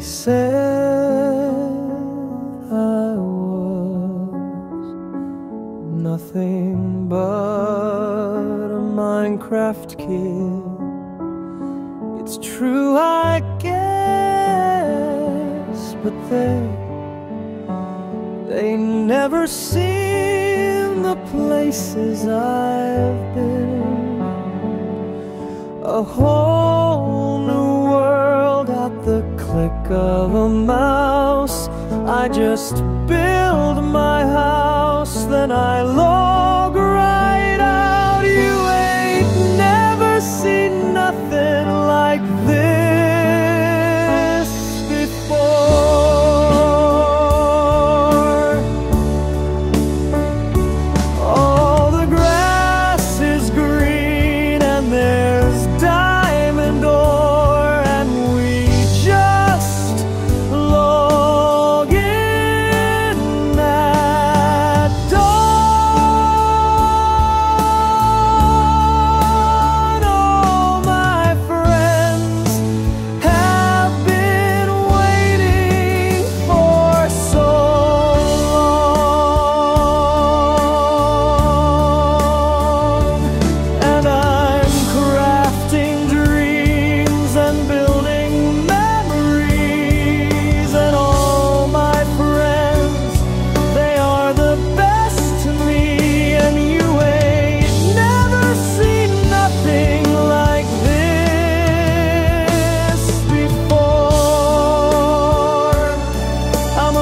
said I was nothing but a Minecraft kid. It's true, I guess, but they never seen the places I've been. A whole new world at the click of a mouse. I just build my house, then I log right out. You ain't never seen nothing like this before. All the grass is green and there's diamond ore, and we just log in at dawn. All my friends have been waiting for so long, and I'm crafting dreams and building memories. And all my friends, they are the best to me. And you ain't never seen nothing like this before. I'm a